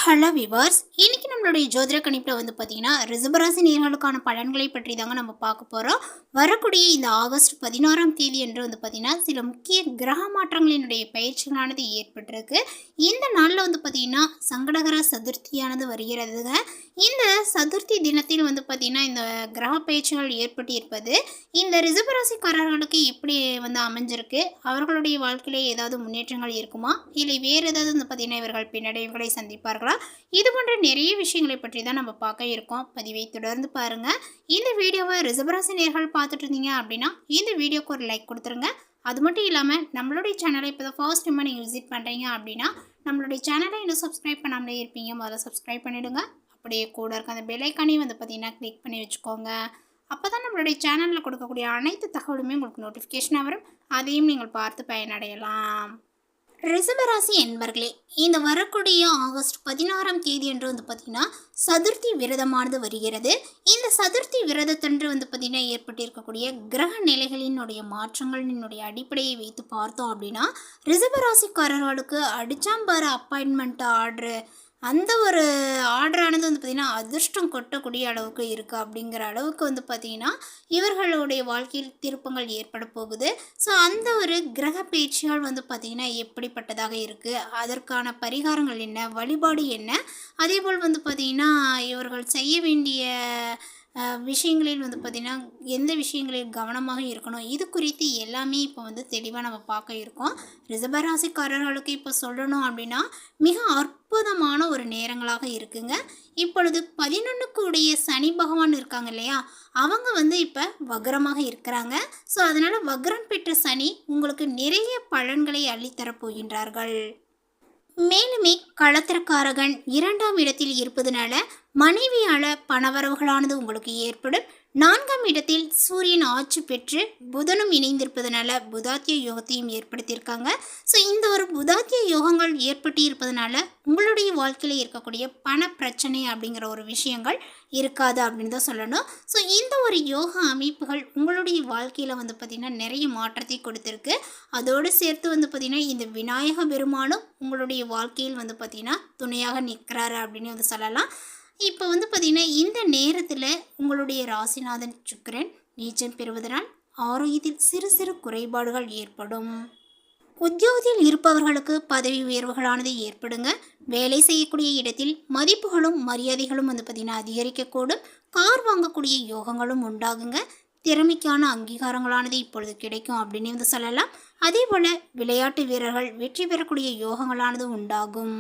Hello viewers, இன்னைக்கு நம்மளுடைய ஜோதிட கணிப்பில் வந்து பார்த்தீங்கன்னா ரிஷபராசி நேயர்களுக்கான பலன்களை பற்றி தாங்க நம்ம பார்க்க போகிறோம். வரக்கூடிய இந்த ஆகஸ்ட் 16ஆம் தேதி என்று வந்து பார்த்தீங்கன்னா சில முக்கிய கிரக மாற்றங்களினுடைய பயிற்சிகளானது ஏற்பட்டிருக்கு. இந்த நாளில் வந்து பார்த்தீங்கன்னா சங்கடகர சதுர்த்தியானது வருகிறதுங்க. இந்த சதுர்த்தி தினத்தில் வந்து பார்த்தீங்கன்னா இந்த கிரக பயிற்சிகள் ஏற்பட்டு இருப்பது இந்த ரிஷபராசிக்காரர்களுக்கு எப்படி வந்து அமைஞ்சிருக்கு, அவர்களுடைய வாழ்க்கையிலே ஏதாவது முன்னேற்றங்கள் இருக்குமா, இல்லை வேறு ஏதாவது வந்து பார்த்தீங்கன்னா இவர்கள் பின்னடைவுகளை சந்திப்பார்கள், இது போன்ற நிறைய விஷயங்களை பற்றி தான் நம்ம பார்க்க இருக்கோம். பதிவை தொடர்ந்து பாருங்க. இந்த வீடியோவை ரிஷபராசி நேயர்கள் பார்த்துட்டு இருந்தீங்க அப்படின்னா இந்த வீடியோக்கு ஒரு லைக் கொடுத்துருங்க. அது மட்டும் இல்லாமல் நம்மளுடைய சேனலை இப்போ தான் ஃபர்ஸ்ட் டைமாக நீங்கள் விசிட் பண்ணுறீங்க அப்படின்னா நம்மளுடைய சேனலை இன்னும் சப்ஸ்கிரைப் பண்ணாமலே இருப்பீங்க, முதல்ல சப்ஸ்கிரைப் பண்ணிவிடுங்க. அப்படியே கூட இருக்க அந்த பெல் ஐக்கானையும் வந்து பார்த்தீங்கன்னா கிளிக் பண்ணி வச்சுக்கோங்க. அப்போ தான் நம்மளுடைய சேனலில் கொடுக்கக்கூடிய அனைத்து தகவலுமே உங்களுக்கு நோட்டிஃபிகேஷனாக வரும். அதையும் நீங்கள் பார்த்து பயனடையலாம். ரிஷபராசி என்பர்களே, இந்த வரக்கூடிய ஆகஸ்ட் 16ஆம் தேதி என்று வந்து பார்த்திங்கன்னா சதுர்த்தி விரதமானது வருகிறது. இந்த சதுர்த்தி விரதத்தன்று வந்து பார்த்திங்கன்னா ஏற்பட்டிருக்கக்கூடிய கிரக நிலைகளினுடைய மாற்றங்களினுடைய அடிப்படையை வைத்து பார்த்தோம் அப்படின்னா ரிஷபராசிக்காரர்களுக்கு அடிச்சாம்பார அப்பாயின்மெண்ட் ஆர்டரு, அந்த ஒரு ஆர்டரானது வந்து பார்த்திங்கன்னா அதிர்ஷ்டம் கொட்டக்கூடிய அளவுக்கு இருக்குது. அப்படிங்கிற அளவுக்கு வந்து பார்த்திங்கன்னா இவர்களுடைய வாழ்க்கையில் திருப்பங்கள் ஏற்பட போகுது. ஸோ அந்த ஒரு கிரக பயிற்சிகள் வந்து பார்த்திங்கன்னா எப்படிப்பட்டதாக இருக்குது, அதற்கான பரிகாரங்கள் என்ன, வழிபாடு என்ன, அதேபோல் வந்து பார்த்திங்கன்னா இவர்கள் செய்ய வேண்டிய விஷயங்களில் வந்து பார்த்திங்கன்னா எந்த விஷயங்களில் கவனமாக இருக்கணும், இது குறித்து எல்லாமே இப்போ வந்து தெளிவாக நம்ம பார்க்க இருக்கோம். ரிஷபராசிக்காரர்களுக்கு இப்போ சொல்லணும் அப்படின்னா மிக அற்புதமான ஒரு நேரங்களாக இருக்குங்க. இப்பொழுது 11க்கு உடைய சனி பகவான் இருக்காங்க இல்லையா, அவங்க வந்து இப்போ வக்ரமாக இருக்கிறாங்க. ஸோ அதனால் வக்ரம் பெற்ற சனி உங்களுக்கு நிறைய பலன்களை அள்ளித்தரப்போகின்றார்கள். மேலுமே களத்திரக்காரகன் 2ஆம் இடத்தில் இருப்பதனால மனைவியால் பணவரவுகளானது உங்களுக்கு ஏற்படும். 4ஆம் இடத்தில் சூரியன் ஆட்சி பெற்று புதனும் இணைந்திருப்பதனால புதாத்திய யோகத்தையும் ஏற்படுத்தியிருக்காங்க. ஸோ இந்த ஒரு புதாத்திய யோகங்கள் ஏற்பட்டு இருப்பதனால உங்களுடைய வாழ்க்கையில் இருக்கக்கூடிய பண பிரச்சனை அப்படிங்கிற ஒரு விஷயங்கள் இருக்காது அப்படின்னு தான் சொல்லணும். ஸோ இந்த ஒரு யோக அமைப்புகள் உங்களுடைய வாழ்க்கையில் வந்து பார்த்திங்கன்னா நிறைய மாற்றத்தை கொடுத்துருக்கு. அதோடு சேர்த்து வந்து பார்த்திங்கன்னா இந்த விநாயக பெருமானும் உங்களுடைய வாழ்க்கையில் வந்து பார்த்திங்கன்னா துணையாக நிற்கிறாரு அப்படின்னு வந்து சொல்லலாம். இப்போ வந்து பார்த்திங்கன்னா இந்த நேரத்தில் உங்களுடைய ராசிநாதன் சுக்கிரன் நீச்சம் பெறுவதனால் ஆரோக்கியத்தில் சிறு சிறு குறைபாடுகள் ஏற்படும். உத்தியோகத்தில் இருப்பவர்களுக்கு பதவி உயர்வுகளானது ஏற்படுங்க. வேலை செய்யக்கூடிய இடத்தில் மதிப்புகளும் மரியாதைகளும் வந்து பார்த்திங்கன்னா அதிகரிக்கக்கூடும். கார் வாங்கக்கூடிய யோகங்களும் உண்டாகுங்க. திறமைக்கான அங்கீகாரங்களானது இப்பொழுது கிடைக்கும் அப்படின்னு வந்து சொல்லலாம். அதே போல் விளையாட்டு வீரர்கள் வெற்றி பெறக்கூடிய யோகங்களானது உண்டாகும்.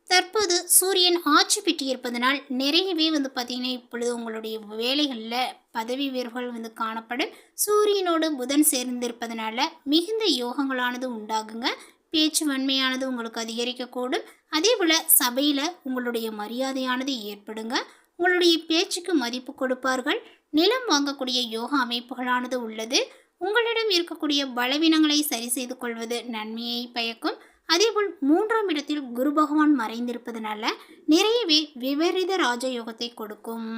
தற்போது சூரியன் ஆட்சி பெற்று இருப்பதனால் நிறையவே வந்து பார்த்திங்கன்னா இப்பொழுது உங்களுடைய வேலைகளில் பதவி உயர்வுகள் வந்து காணப்படும். சூரியனோடு புதன் சேர்ந்திருப்பதனால மிகுந்த யோகங்களானது உண்டாகுங்க. பேச்சு வன்மையானது உங்களுக்கு அதிகரிக்கக்கூடும். அதே போல் சபையில் உங்களுடைய மரியாதையானது ஏற்படுங்க. உங்களுடைய பேச்சுக்கு மதிப்பு கொடுப்பார்கள். நிலம் வாங்கக்கூடிய யோக அமைப்புகளானது உள்ளது. உங்களிடம் இருக்கக்கூடிய பலவீனங்களை சரி செய்து கொள்வது நன்மையை பயக்கும். அதேபோல் 3ஆம் இடத்தில் குரு பகவான் மறைந்திருப்பதனால நிறையவே விபரீத ராஜயோகத்தை கொடுக்கும்.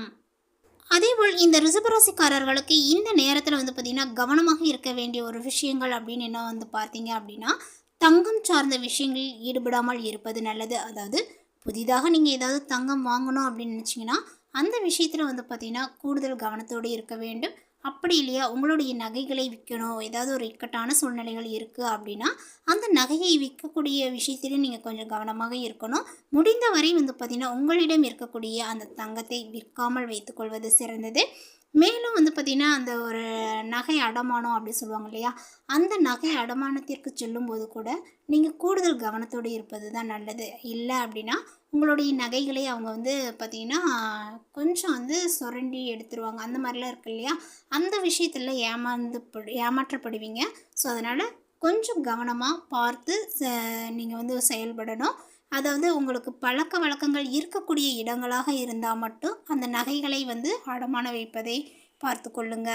அதேபோல் இந்த ரிஷபராசிக்காரர்களுக்கு இந்த நேரத்தில் வந்து பார்த்திங்கன்னா கவனமாக இருக்க வேண்டிய ஒரு விஷயங்கள் அப்படின்னு என்ன வந்து பார்த்தீங்க அப்படின்னா தங்கம் சார்ந்த விஷயங்களில் ஈடுபடாமல் இருப்பது நல்லது. அதாவது புதிதாக நீங்கள் ஏதாவது தங்கம் வாங்கணும் அப்படின்னு நினச்சிங்கன்னா அந்த விஷயத்தில் வந்து பார்த்திங்கன்னா கூடுதல் கவனத்தோடு இருக்க வேண்டும். அப்படி இல்லையா உங்களுடைய நகைகளை விற்கணும், ஏதாவது ஒரு இக்கட்டான சூழ்நிலைகள் இருக்குது அப்படின்னா அந்த நகையை விற்கக்கூடிய விஷயத்திலும் நீங்கள் கொஞ்சம் கவனமாக இருக்கணும். முடிந்த வரை வந்து பார்த்திங்கன்னா உங்களிடம் இருக்கக்கூடிய அந்த தங்கத்தை விற்காமல் வைத்துக்கொள்வது சிறந்தது. மேலும் வந்து பார்த்திங்கன்னா அந்த ஒரு நகை அடமானம் அப்படி சொல்லுவாங்க இல்லையா, அந்த நகை அடமானத்திற்கு செல்லும்போது கூட நீங்கள் கூடுதல் கவனத்தோடு இருப்பது தான் நல்லது. இல்லை அப்படின்னா உங்களுடைய நகைகளை அவங்க வந்து பார்த்திங்கன்னா கொஞ்சம் வந்து சுரண்டி எடுத்துருவாங்க. அந்த மாதிரிலாம் இருக்கு இல்லையா, அந்த விஷயத்தில் ஏமாற்றப்படுவீங்க. ஸோ அதனால் கொஞ்சம் கவனமாக பார்த்து நீங்கள் வந்து செயல்படணும். அதாவது உங்களுக்கு பழக்க வழக்கங்கள் இருக்கக்கூடிய இடங்களாக இருந்தால் மட்டும் அந்த நகைகளை வந்து அடமான வைப்பதை பார்த்து கொள்ளுங்க.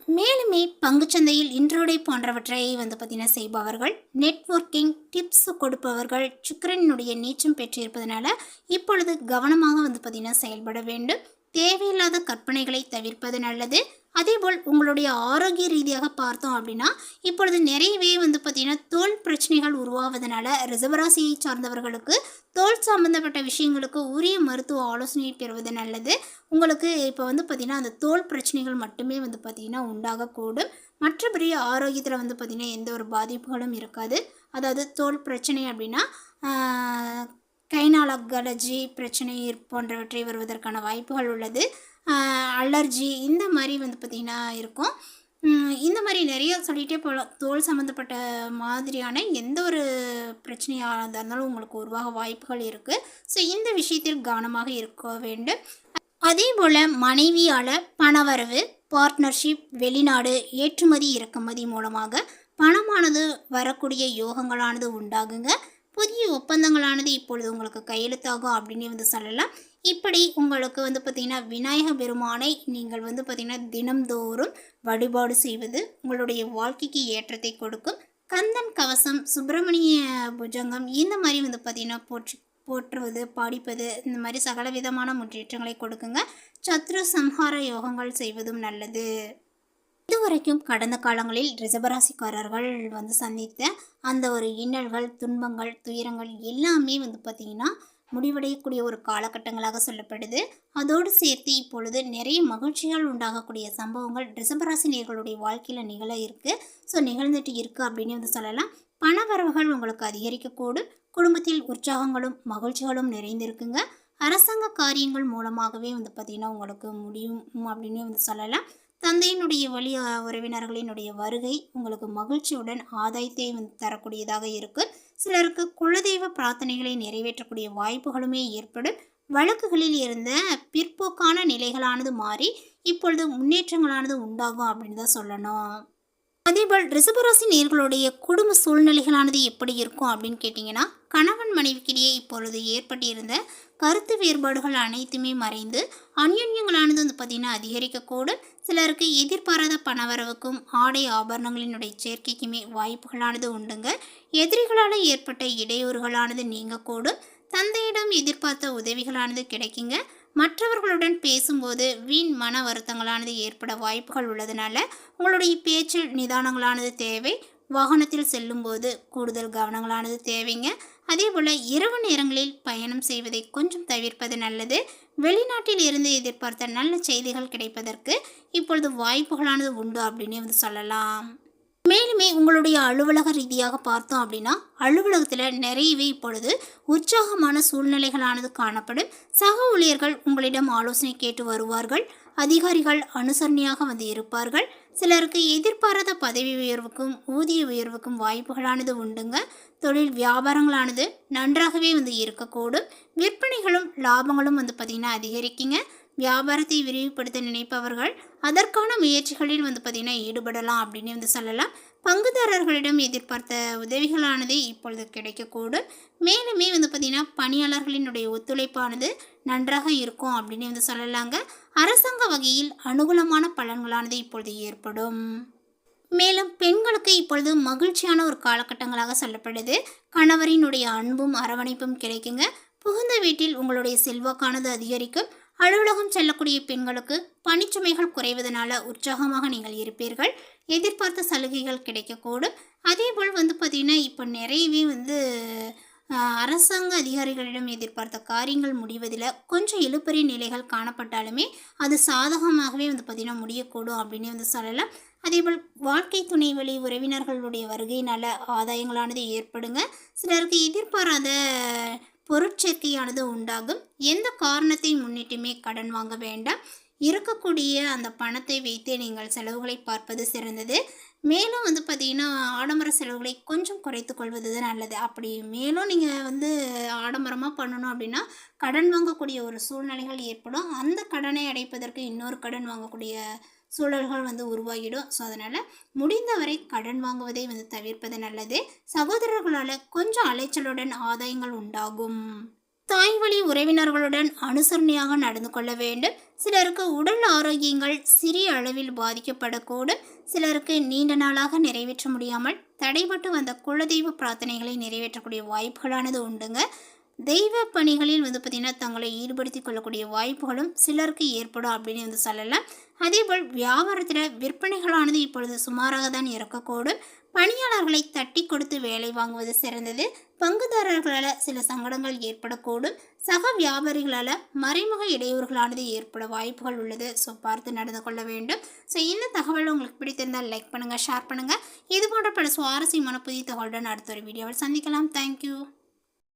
மேலுமே பங்குச்சந்தையில் இன்ட்ரோடே போன்றவற்றை வந்து பார்த்திங்கன்னா செய்பவர்கள், நெட்வொர்க்கிங் டிப்ஸ் கொடுப்பவர்கள் சுக்கிரனுடைய நீச்சம் பெற்றிருப்பதனால இப்பொழுது கவனமாக வந்து பார்த்திங்கன்னா செயல்பட வேண்டும். தேவையில்லாத கற்பனைகளை தவிர்ப்பது நல்லது. அதேபோல் உங்களுடைய ஆரோக்கிய ரீதியாக பார்த்தோம் அப்படின்னா, இப்பொழுது நிறையவே பார்த்திங்கன்னா தோல் பிரச்சனைகள் உருவாவதனால ரிஷபராசியை சார்ந்தவர்களுக்கு தோல் சம்பந்தப்பட்ட விஷயங்களுக்கு உரிய மருத்துவ ஆலோசனையை பெறுவது நல்லது. உங்களுக்கு இப்போ பார்த்திங்கன்னா அந்த தோல் பிரச்சனைகள் மட்டுமே பார்த்திங்கன்னா உண்டாகக்கூடும். மற்றபடி ஆரோக்கியத்தில் பார்த்திங்கன்னா எந்த ஒரு பாதிப்புகளும் இருக்காது. அதாவது தோல் பிரச்சனை அப்படின்னா கைநாள அலர்ஜி பிரச்சனை போன்றவற்றை வருவதற்கான வாய்ப்புகள் உள்ளது. அலர்ஜி இந்த மாதிரி பார்த்திங்கன்னா இருக்கும். இந்த மாதிரி நிறைய சொல்லிகிட்டே போகலாம். தோல் சம்மந்தப்பட்ட மாதிரியான எந்த ஒரு பிரச்சனையாக இருந்தாலும் உங்களுக்கு உருவாக வாய்ப்புகள் இருக்குது. ஸோ இந்த விஷயத்தில் கவனமாக இருக்க வேண்டும். அதே போல் மனைவியால் பணவரவு, பார்ட்னர்ஷிப், வெளிநாடு, ஏற்றுமதி இறக்குமதி மூலமாக பணமானது வரக்கூடிய யோகங்களானது உண்டாகுங்க. புதிய ஒப்பந்தங்களானது இப்பொழுது உங்களுக்கு கையெழுத்தாகும் அப்படின்னு சொல்லலாம். இப்படி உங்களுக்கு பார்த்திங்கன்னா விநாயக பெருமானை நீங்கள் பார்த்திங்கன்னா தினம்தோறும் வழிபாடு செய்வது உங்களுடைய வாழ்க்கைக்கு ஏற்றத்தை கொடுக்கும். கந்தன் கவசம், சுப்பிரமணிய புஜங்கம் இந்த மாதிரி பார்த்திங்கன்னா போற்றுவது, பாடிப்பது இந்த மாதிரி சகல விதமான முன்னேற்றங்களை கொடுக்குங்க. சத்ரு சம்ஹார யோகங்கள் செய்வதும் நல்லது. இதுவரைக்கும் கடந்த காலங்களில் ரிஷபராசிக்காரர்கள் சந்தித்த அந்த ஒரு இன்னல்கள், துன்பங்கள், துயரங்கள் எல்லாமே பார்த்திங்கன்னா முடிவடையக்கூடிய ஒரு காலகட்டங்களாக சொல்லப்படுது. அதோடு சேர்த்து இப்பொழுது நிறைய மகிழ்ச்சிகள் உண்டாகக்கூடிய சம்பவங்கள் ரிஷபராசி நேயர்களுடைய வாழ்க்கையில் நிகழ இருக்குது. ஸோ நிகழ்ந்துட்டு இருக்குது அப்படின்னு சொல்லலாம். பணவரவுகள் உங்களுக்கு அதிகரிக்கக்கூடும். குடும்பத்தில் உற்சாகங்களும் மகிழ்ச்சிகளும் நிறைந்திருக்குங்க. அரசாங்க காரியங்கள் மூலமாகவே பார்த்திங்கன்னா உங்களுக்கு முடியும் அப்படின்னு சொல்லலாம். தந்தையினுடைய வழி உறவினர்களினுடைய வருகை உங்களுக்கு மகிழ்ச்சியுடன் ஆதாயத்தை தரக்கூடியதாக இருக்குது. சிலருக்கு குலதெய்வ பிரார்த்தனைகளை நிறைவேற்றக்கூடிய வாய்ப்புகளுமே ஏற்படும். வழக்குகளில் இருந்த பிற்போக்கான நிலைகளானது மாறி இப்பொழுது முன்னேற்றங்களானது உண்டாகும் அப்படின்னு தான் சொல்லணும். அதேபோல் ரிஷபராசி நேயர்களுடைய குடும்ப சூழ்நிலைகளானது எப்படி இருக்கும் அப்படின்னு கேட்டிங்கன்னா, கணவன் மனைவிக்கிடையே இப்பொழுது ஏற்பட்டிருந்த கருத்து வேறுபாடுகள் அனைத்துமே மறைந்து அந்யோன்யங்களானது பார்த்திங்கன்னா அதிகரிக்கக்கூடும். சிலருக்கு எதிர்பாராத பணவரவுக்கும் ஆடை ஆபரணங்களினுடைய சேர்க்கைக்குமே வாய்ப்புகளானது உண்டுங்க. எதிரிகளால் ஏற்பட்ட இடையூறுகளானது நீங்கக்கூடும். தந்தையிடம் எதிர்பார்த்த உதவிகளானது கிடைக்குங்க. மற்றவர்களுடன் பேசும்போது வீண் மன வருத்தங்களானது ஏற்பட வாய்ப்புகள் உள்ளதுனால உங்களுடைய பேச்சில் நிதானங்களானது தேவை. வாகனத்தில் செல்லும்போது கூடுதல் கவனங்களானது தேவைங்க. அதே போல் இரவு நேரங்களில் பயணம் செய்வதை கொஞ்சம் தவிர்ப்பது நல்லது. வெளிநாட்டில் இருந்து எதிர்பார்த்த நல்ல செய்திகள் கிடைப்பதற்கு இப்பொழுது வாய்ப்புகளானது உண்டு அப்படின்னு சொல்லலாம். மேலுமே உங்களுடைய அலுவலக ரீதியாக பார்த்தோம் அப்படின்னா, அலுவலகத்தில் நிறையவே இப்பொழுது உற்சாகமான சூழ்நிலைகளானது காணப்படும். சக ஊழியர்கள் உங்களிடம் ஆலோசனை கேட்டு வருவார்கள். அதிகாரிகள் அனுசரணையாக இருப்பார்கள். சிலருக்கு எதிர்பாராத பதவி உயர்வுக்கும் ஊதிய உயர்வுக்கும் வாய்ப்புகளானது உண்டுங்க. தொழில் வியாபாரங்களானது நன்றாகவே இருக்கக்கூடும். விற்பனைகளும் லாபங்களும் பார்த்திங்கன்னா அதிகரிக்குங்க. வியாபாரத்தை விரிவுபடுத்த நினைப்பவர்கள் அதற்கான முயற்சிகளில் பார்த்திங்கன்னா ஈடுபடலாம் அப்படின்னு சொல்லலாம். பங்குதாரர்களிடம் எதிர்பார்த்த உதவிகளானது இப்பொழுது கிடைக்கக்கூடும். மேலுமே பார்த்திங்கன்னா பணியாளர்களினுடைய ஒத்துழைப்பானது நன்றாக இருக்கும் அப்படின்னு சொல்லலாங்க. அரசாங்க வகையில் அனுகூலமான பலன்களானது இப்பொழுது ஏற்படும். மேலும் பெண்களுக்கு இப்பொழுது மகிழ்ச்சியான ஒரு காலகட்டங்களாக சொல்லப்படுது. கணவரினுடைய அன்பும் அரவணைப்பும் கிடைக்குங்க. புகுந்த வீட்டில் உங்களுடைய செல்வாக்கானது அதிகரிக்கும். அலுவலகம் செல்லக்கூடிய பெண்களுக்கு பணிச்சுமைகள் குறைவதனால உற்சாகமாக நீங்கள் இருப்பீர்கள். எதிர்பார்த்த சலுகைகள் கிடைக்கக்கூடும். அதேபோல் பார்த்திங்கன்னா இப்போ நிறையவே அரசாங்க அதிகாரிகளிடம் எதிர்பார்த்த காரியங்கள் முடிவதில் கொஞ்சம் இழுபறி நிலைகள் காணப்பட்டாலுமே அது சாதகமாகவே பார்த்திங்கன்னா முடியக்கூடும் அப்படின்னு சொல்லலாம். அதேபோல் வாழ்க்கை துணை வழி உறவினர்களுடைய வருகையினால் ஆதாயங்களானது ஏற்படுங்க. சிலருக்கு எதிர்பாராத பொருட்சேர்க்கையானது உண்டாகும். எந்த காரணத்தை முன்னிட்டுமே கடன் வாங்க வேண்டாம். இருக்கக்கூடிய அந்த பணத்தை வைத்து நீங்கள் செலவுகளை பார்ப்பது சிறந்தது. மேலும் பார்த்திங்கன்னா ஆடம்பர செலவுகளை கொஞ்சம் குறைத்து கொள்வது தான் நல்லது. அப்படி மேலும் நீங்கள் ஆடம்பரமாக பண்ணணும் அப்படின்னா கடன் வாங்கக்கூடிய ஒரு சூழ்நிலைகள் ஏற்படும். அந்த கடனை அடைப்பதற்கு இன்னொரு கடன் வாங்கக்கூடிய சூழல்கள் உருவாகிடும். ஸோ அதனால் முடிந்தவரை கடன் வாங்குவதை தவிர்ப்பது நல்லது. சகோதரர்களால் கொஞ்சம் அலைச்சலுடன் ஆதாயங்கள் உண்டாகும். தாய் வழி உறவினர்களுடன் அனுசரணையாக நடந்து கொள்ள வேண்டும். சிலருக்கு உடல் ஆரோக்கியங்கள் சிறிய அளவில் பாதிக்கப்படக்கூடும். சிலருக்கு நீண்ட நாளாக நிறைவேற்ற முடியாமல் தடைபட்டு வந்த குலதெய்வ பிரார்த்தனைகளை நிறைவேற்றக்கூடிய வாய்ப்புகளானது உண்டுங்க. தெய்வ பணிகளில் வந்து பார்த்திங்கன்னா தங்களை ஈடுபடுத்தி கொள்ளக்கூடிய வாய்ப்புகளும் சிலருக்கு ஏற்படும் அப்படின்னு வந்து சொல்லலாம். அதேபோல் வியாபாரத்தில் விற்பனைகளானது இப்பொழுது சுமாராக தான் இருக்கக்கூடும். பணியாளர்களை தட்டி கொடுத்து வேலை வாங்குவது சிறந்தது. பங்குதாரர்களால் சில சங்கடங்கள் ஏற்படக்கூடும். சக வியாபாரிகளால் மறைமுக இடையூறுகளானது ஏற்பட வாய்ப்புகள் உள்ளது. ஸோ பார்த்து நடந்து கொள்ள வேண்டும். ஸோ இந்த தகவல் உங்களுக்கு பிடித்திருந்தால் லைக் பண்ணுங்கள், ஷேர் பண்ணுங்கள். இது போன்ற பல சுவாரஸ்யமான புதிய தகவலுடன் அடுத்த ஒரு வீடியோவில் சந்திக்கலாம். தேங்க்யூ.